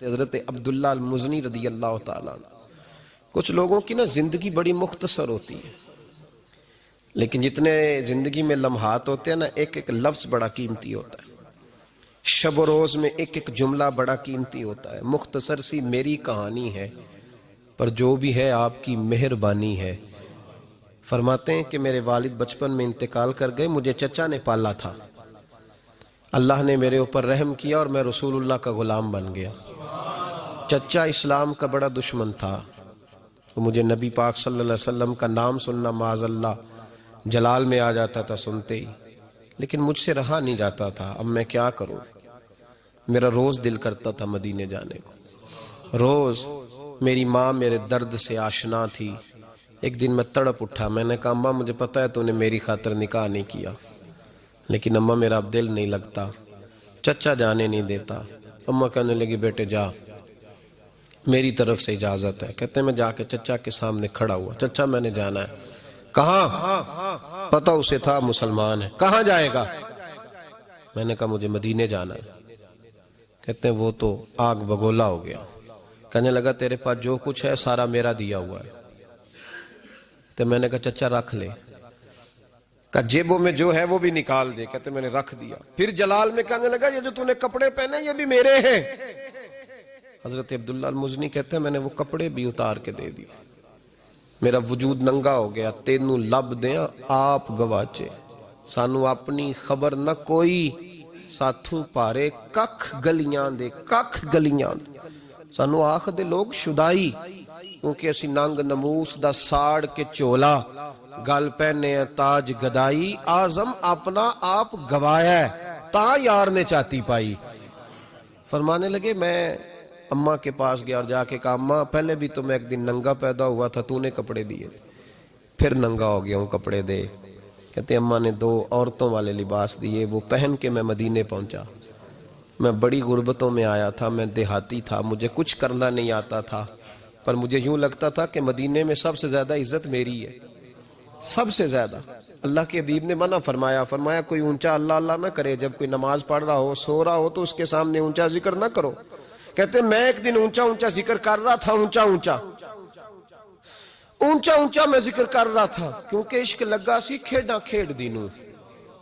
حضرت عبداللہ المزنی رضی اللہ تعالیٰ عنہ۔ کچھ لوگوں کی نا زندگی بڑی مختصر ہوتی ہے، لیکن جتنے زندگی میں لمحات ہوتے ہیں نا، ایک ایک لفظ بڑا قیمتی ہوتا ہے، شب و روز میں ایک ایک جملہ بڑا قیمتی ہوتا ہے۔ مختصر سی میری کہانی ہے، پر جو بھی ہے آپ کی مہربانی ہے۔ فرماتے ہیں کہ میرے والد بچپن میں انتقال کر گئے، مجھے چچا نے پالا تھا۔ اللہ نے میرے اوپر رحم کیا اور میں رسول اللہ کا غلام بن گیا۔ چچا اسلام کا بڑا دشمن تھا، مجھے نبی پاک صلی اللہ علیہ وسلم کا نام سننا معاذ اللہ جلال میں آ جاتا تھا سنتے ہی، لیکن مجھ سے رہا نہیں جاتا تھا۔ اب میں کیا کروں؟ میرا روز دل کرتا تھا مدینے جانے کو، روز۔ میری ماں میرے درد سے آشنا تھی۔ ایک دن میں تڑپ اٹھا، میں نے کہا اماں مجھے پتا ہے تو نے میری خاطر نکاح نہیں کیا، لیکن اماں میرا اب دل نہیں لگتا، چچا جانے نہیں دیتا۔ اماں کہنے لگی بیٹے جا، میری طرف سے اجازت ہے۔ کہتے ہیں میں جا کے چچا کے سامنے کھڑا ہوا، چچا میں نے جانا ہے۔ کہاں؟ پتہ اسے تھا مسلمان ہے۔ کہاں جائے گا؟ میں نے کہا مجھے مدینے جانا ہے۔ کہتے ہیں وہ تو آگ بگولا ہو گیا۔ کہنے لگا تیرے پاس جو کچھ ہے سارا میرا دیا ہوا ہے۔ تو میں نے کہا چچا رکھ لے۔ کہا جیبوں میں جو ہے وہ بھی نکال دے۔ کہتے میں نے رکھ دیا۔ پھر جلال میں کہنے لگا یہ جو تو نے کپڑے پہنے یہ بھی میرے ہیں۔ حضرت عبداللہ المزنی کہتے ہیں میں نے وہ کپڑے بھی اتار کے دے دیے، میرا وجود ننگا ہو گیا۔ تینوں لب دیاں آپ گواچے، سانو اپنی خبر نہ کوئی، ساتھوں پارے ککھ گلیاں دے، ککھ گلیاں دے۔ سانو آخ دے لوگ شدائی، کیونکہ اسی ننگ نموس دا ساڑ کے چولا، گل پہنے تاج گدائی، آزم اپنا آپ گوایا ہے تا یار نے چاتی پائی۔ فرمانے لگے میں اماں کے پاس گیا اور جا کے کہا اماں پہلے بھی تو میں ایک دن ننگا پیدا ہوا تھا، تو نے کپڑے دیے تھے، پھر ننگا ہو گیا ہوں، کپڑے دے۔ کہتے اماں نے 2 عورتوں والے لباس دیے، وہ پہن کے میں مدینے پہنچا۔ میں بڑی غربتوں میں آیا تھا، میں دیہاتی تھا، مجھے کچھ کرنا نہیں آتا تھا، پر مجھے یوں لگتا تھا کہ مدینے میں سب سے زیادہ عزت میری ہے، سب سے زیادہ۔ اللہ کے حبیب نے منع فرمایا، فرمایا کوئی اونچا اللہ اللہ نہ کرے، جب کوئی نماز پڑھ رہا ہو سو رہا ہو تو اس کے سامنے اونچا ذکر نہ کرو۔ کہتے میں ایک دن اونچا اونچا ذکر کر رہا تھا، اونچا اونچا میں ذکر کر رہا تھا، کیونکہ عشق لگا سی کھیڈاں کھیڈ دینوں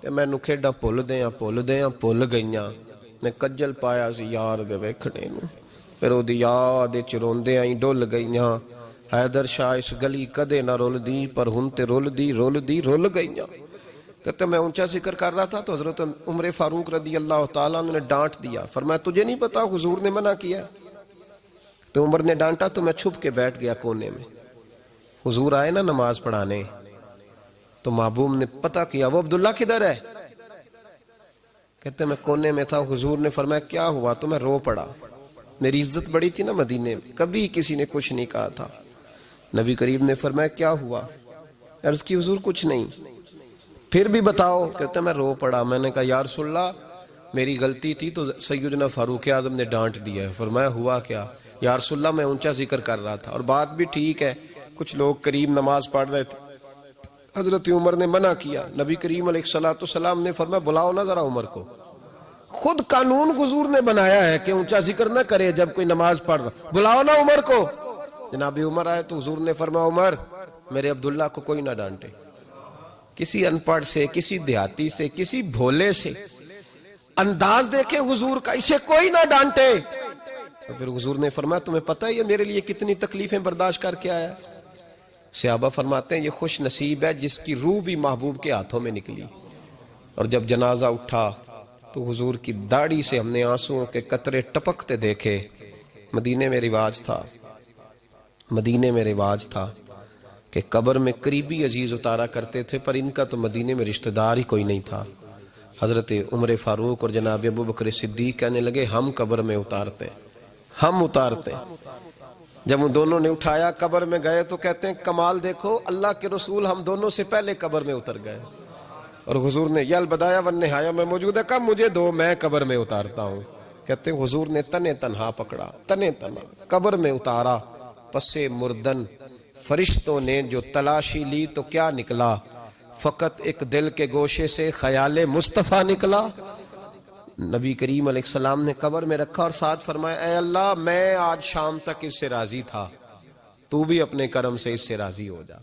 تے مینوں کھیڈاں بھول گئیاں۔ میں کجل پایا سی یار دے ویکھنے نوں، پھر او دی یاد وچ روندے آئی ڈول گئیاں۔ حیدر شاہ اس گلی کدے نہ رول دی، پر ہن تے رول گئیاں۔ کہتے میں اونچا ذکر کر رہا تھا تو حضرت عمر فاروق رضی اللہ تعالیٰ عنہ نے ڈانٹ دیا، فرمایا تجھے نہیں پتا حضور نے منع کیا؟ تو عمر نے ڈانٹا تو میں چھپ کے بیٹھ گیا کونے میں۔ حضور آئے نا نماز پڑھانے تو محبوب نے پتہ کیا وہ عبداللہ کدھر ہے؟ کہتے میں کونے میں تھا، حضور نے فرمایا کیا ہوا؟ تو میں رو پڑا، میری عزت بڑی تھی نا مدینے میں، کبھی کسی نے کچھ نہیں کہا تھا۔ نبی کریم نے فرمایا کیا ہوا؟ عرض کی حضور کچھ نہیں۔ پھر بھی بتاؤ؟ کہتے میں رو پڑا، میں نے کہا یا رسول اللہ میری غلطی تھی تو سیدنا فاروق اعظم نے ڈانٹ دیا ہے۔ فرمایا ہوا کیا؟ یا رسول اللہ میں اونچا ذکر کر رہا تھا، اور بات بھی ٹھیک ہے، کچھ لوگ قریب نماز پڑھ رہے تھے، حضرت عمر نے منع کیا۔ نبی کریم علیہ السلام نے فرمایا بلاؤ نا ذرا عمر کو، خود قانون حضور نے بنایا ہے کہ اونچا ذکر نہ کرے جب کوئی نماز پڑھ رہا، بلاؤ نا عمر کو۔ جناب عمر آئے تو حضور نے فرمایا عمر میرے عبداللہ کو کوئی نہ ڈانٹے، کسی ان پڑھ سے، کسی دیہاتی سے، کسی بھولے سے انداز دیکھے حضور کا، اسے کوئی نہ ڈانٹے۔ تو پھر حضور نے فرمایا تمہیں پتہ ہے یہ میرے لیے کتنی تکلیفیں برداشت کر کے آیا؟ صحابہ فرماتے ہیں یہ خوش نصیب ہے جس کی روح بھی محبوب کے ہاتھوں میں نکلی۔ اور جب جنازہ اٹھا تو حضور کی داڑھی سے ہم نے آنسوؤں کے قطرے ٹپکتے دیکھے۔ مدینے میں رواج تھا کہ قبر میں قریبی عزیز اتارا کرتے تھے، پر ان کا تو مدینے میں رشتہ دار ہی کوئی نہیں تھا۔ حضرت عمر فاروق اور جناب ابو بکر صدیق کہنے لگے ہم قبر میں اتارتے۔ جب ان دونوں نے اٹھایا قبر میں گئے تو کہتے ہیں کمال دیکھو اللہ کے رسول ہم دونوں سے پہلے قبر میں اتر گئے، اور حضور نے یہ البدایہ والنہایہ میں موجود ہے، کب مجھے دو میں قبر میں اتارتا ہوں۔ کہتے ہیں حضور نے تنے تنہا پکڑا، تنے تنہا قبر میں اتارا، پسے مردن فرشتوں نے جو تلاشی لی تو کیا نکلا؟ فقط ایک دل کے گوشے سے خیال مصطفیٰ نکلا۔ نبی کریم علیہ السلام نے قبر میں رکھا اور ساتھ فرمایا اے اللہ میں آج شام تک اس سے راضی تھا، تو بھی اپنے کرم سے اس سے راضی ہو جا۔